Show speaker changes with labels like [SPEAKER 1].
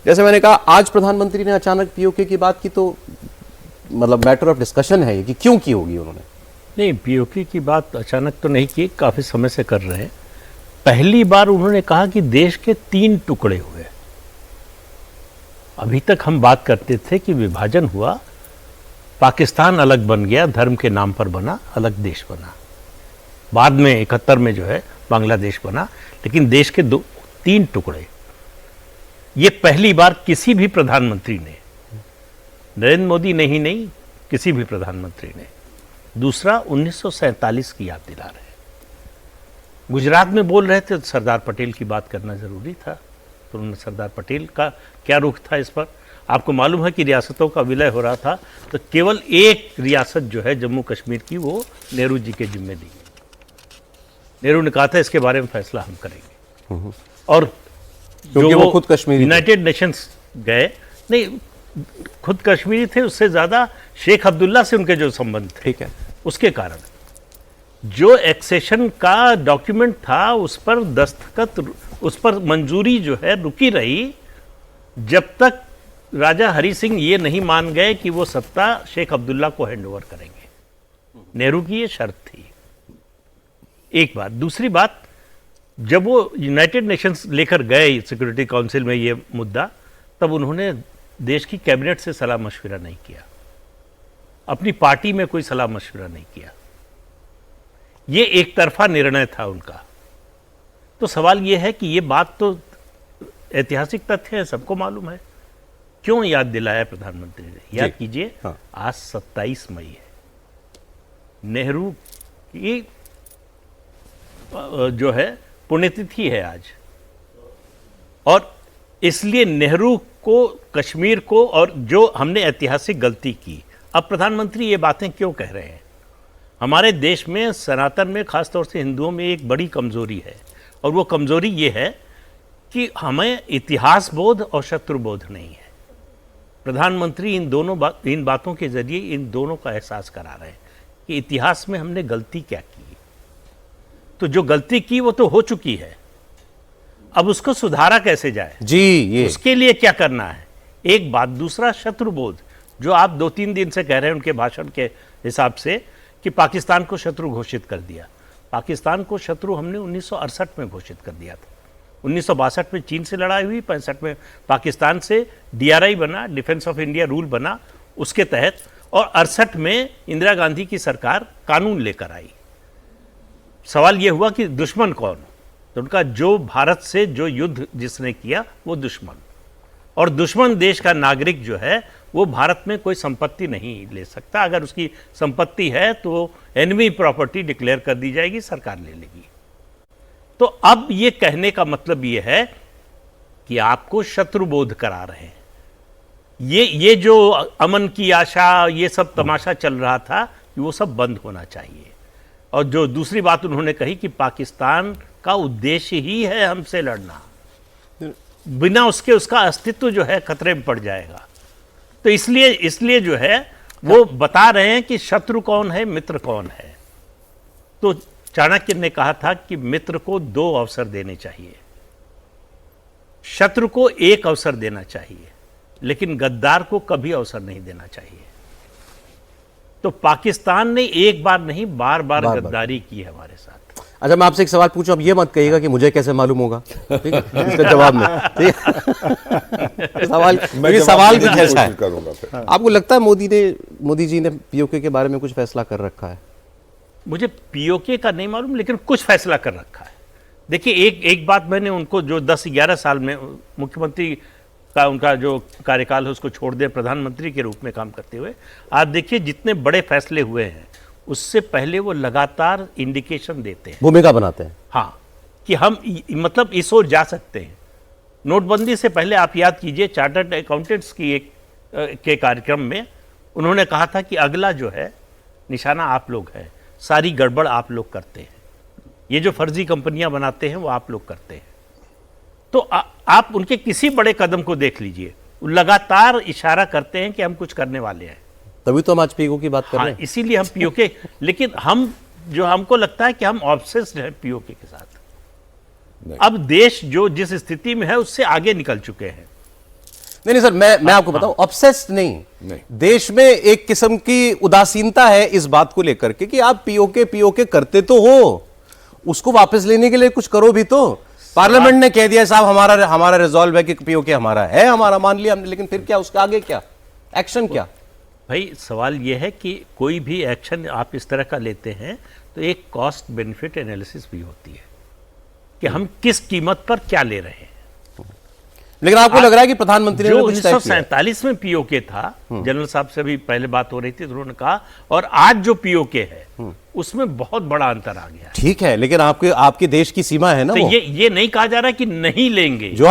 [SPEAKER 1] जैसे मैंने कहा, आज प्रधानमंत्री ने अचानक पीओके की बात की, तो मतलब मैटर ऑफ डिस्कशन है ये कि क्यों की होगी उन्होंने?
[SPEAKER 2] नहीं, पीओके की बात अचानक तो नहीं की, काफ़ी समय से कर रहे हैं। पहली बार उन्होंने कहा कि देश के 3 टुकड़े हुए। अभी तक हम बात करते थे कि विभाजन हुआ, पाकिस्तान अलग बन गया, धर्म के नाम पर बना, अलग देश बना। बाद में 71 में जो है बांग्लादेश बना, लेकिन देश के 3 टुकड़े। ये पहली बार किसी भी प्रधानमंत्री ने, नरेंद्र मोदी ने ही नहीं, किसी भी प्रधानमंत्री ने। दूसरा, 1947 की याद दिला रहे हैं। गुजरात में बोल रहे थे तो सरदार पटेल की बात करना जरूरी था, तो उन्होंने सरदार पटेल का क्या रुख था इस पर। आपको मालूम है कि रियासतों का विलय हो रहा था, तो केवल एक रियासत जो है जम्मू कश्मीर की, वो नेहरू जी के जिम्मे दी। नेहरू ने कहा था इसके बारे में फैसला हम करेंगे। और
[SPEAKER 1] क्योंकि वो खुद कश्मीरी
[SPEAKER 2] यूनाइटेड नेशंस गए, नहीं खुद कश्मीरी थे, उससे ज्यादा शेख अब्दुल्ला से उनके जो संबंध थे,
[SPEAKER 1] ठीक है,
[SPEAKER 2] उसके कारण जो एक्सेशन का डॉक्यूमेंट था उस पर दस्तखत, उस पर मंजूरी जो है रुकी रही, जब तक राजा हरि सिंह ये नहीं मान गए कि वो सत्ता शेख अब्दुल्ला को हैंडओवर करेंगे। नेहरू की ये शर्त थी। एक बात। दूसरी बात, जब वो यूनाइटेड नेशंस लेकर गए सिक्योरिटी काउंसिल में ये मुद्दा, तब उन्होंने देश की कैबिनेट से सलाह मशविरा नहीं किया, अपनी पार्टी में कोई सलाह मशविरा नहीं किया। ये एक तरफा निर्णय था उनका। तो सवाल ये है कि ये बात तो ऐतिहासिक तथ्य है, सबको मालूम है, क्यों याद दिलाया प्रधानमंत्री ने? याद कीजिए,
[SPEAKER 1] हाँ।
[SPEAKER 2] आज 27 मई है, नेहरू की जो है पुण्यतिथि है आज, और इसलिए नेहरू को, कश्मीर को, और जो हमने ऐतिहासिक गलती की, अब प्रधानमंत्री ये बातें क्यों कह रहे हैं? हमारे देश में, सनातन में, खासतौर से हिंदुओं में एक बड़ी कमजोरी है, और वो कमजोरी ये है कि हमें इतिहास बोध और शत्रु बोध नहीं है। प्रधानमंत्री इन बातों के जरिए इन दोनों का एहसास करा रहे हैं कि इतिहास में हमने गलती क्या की। तो जो गलती की वो तो हो चुकी है, अब उसको सुधारा कैसे जाए
[SPEAKER 1] जी, ये
[SPEAKER 2] उसके लिए क्या करना है, एक बात। दूसरा, शत्रुबोध, जो आप 2-3 दिन से कह रहे हैं उनके भाषण के हिसाब से कि पाकिस्तान को शत्रु घोषित कर दिया। पाकिस्तान को शत्रु हमने 1968 में घोषित कर दिया था। 1962 में चीन से लड़ाई हुई, 65 में पाकिस्तान से DRI बना, डिफेंस ऑफ इंडिया रूल बना उसके तहत, और 68 में इंदिरा गांधी की सरकार कानून लेकर आई। सवाल यह हुआ कि दुश्मन कौन? तो उनका जो भारत से जो युद्ध जिसने किया वो दुश्मन, और दुश्मन देश का नागरिक जो है वो भारत में कोई संपत्ति नहीं ले सकता। अगर उसकी संपत्ति है तो एनिमी प्रॉपर्टी डिक्लेयर कर दी जाएगी, सरकार ले लेगी। तो अब ये कहने का मतलब ये है कि आपको शत्रुबोध करा रहे हैं। ये जो अमन की आशा, ये सब तमाशा चल रहा था, वो सब बंद होना चाहिए। और जो दूसरी बात उन्होंने कही कि पाकिस्तान का उद्देश्य ही है हमसे लड़ना, बिना उसके उसका अस्तित्व जो है खतरे में पड़ जाएगा। तो इसलिए जो है वो बता रहे हैं कि शत्रु कौन है, मित्र कौन है। तो चाणक्य ने कहा था कि मित्र को 2 अवसर देने चाहिए, शत्रु को 1 अवसर देना चाहिए, लेकिन गद्दार को कभी अवसर नहीं देना चाहिए। तो पाकिस्तान ने एक बार नहीं, बार बार गद्दारी की है हमारे साथ।
[SPEAKER 1] अच्छा, मैं आपसे एक सवाल पूछूं, अब ये मत कहिएगा कि मुझे कैसे मालूम होगा, ठीक है, इसका जवाब में, ठीक है? सवाल भी कैसा है? आपको लगता है मोदी जी ने पीओके के बारे में कुछ फैसला कर रखा है?
[SPEAKER 2] मुझे पीओके का नहीं मालूम, लेकिन कुछ फैसला कर रखा है। देखिए, एक बात मैंने उनको, जो 10-11 साल में मुख्यमंत्री का उनका जो कार्यकाल है उसको छोड़ दें, प्रधानमंत्री के रूप में काम करते हुए, आप देखिए जितने बड़े फैसले हुए हैं उससे पहले वो लगातार इंडिकेशन देते हैं,
[SPEAKER 1] भूमिका बनाते हैं,
[SPEAKER 2] हाँ, कि हम मतलब इस ओर जा सकते हैं। नोटबंदी से पहले आप याद कीजिए, चार्टर्ड अकाउंटेंट्स की के कार्यक्रम में उन्होंने कहा था कि अगला जो है निशाना आप लोग हैं, सारी गड़बड़ आप लोग करते हैं, ये जो फर्जी कंपनियां बनाते हैं वो आप लोग करते हैं। तो आप उनके किसी बड़े कदम को देख लीजिए, लगातार इशारा करते हैं कि हम कुछ करने वाले हैं।
[SPEAKER 1] तभी तो हम आज पीओके की बात कर रहे हैं।
[SPEAKER 2] इसीलिए हम पीओके, लेकिन हमको लगता है कि हम ऑब्सेस्ड हैं पीओके के साथ। अब देश जो जिस स्थिति में है उससे आगे निकल चुके हैं।
[SPEAKER 1] नहीं सर, मैं आपको बताऊं, ऑब्सेस्ड नहीं, देश में एक किस्म की उदासीनता है इस बात को लेकर के कि आप पीओके करते तो हो, उसको वापस लेने के लिए कुछ करो भी तो। पार्लियामेंट ने कह दिया साहब हमारा रिजॉल्व है कि पीओके हमारा मान लिया हमने, लेकिन फिर क्या, उसके आगे क्या एक्शन क्या?
[SPEAKER 2] भाई सवाल यह है कि कोई भी एक्शन आप इस तरह का लेते हैं तो एक कॉस्ट बेनिफिट एनालिसिस भी होती है कि हम किस कीमत पर क्या ले रहे हैं।
[SPEAKER 1] लेकिन आपको लग रहा है कि प्रधानमंत्री ने
[SPEAKER 2] जो
[SPEAKER 1] कुछ तय किया?
[SPEAKER 2] 1947 में पीओके था, जनरल साहब से भी पहले बात हो रही थी तो उन्होंने कहा, और आज जो पीओके है उसमें बहुत बड़ा अंतर आ गया।
[SPEAKER 1] ठीक है, लेकिन आपके देश की सीमा है ना,
[SPEAKER 2] तो
[SPEAKER 1] वो
[SPEAKER 2] ये नहीं कहा जा रहा कि नहीं लेंगे।
[SPEAKER 1] जो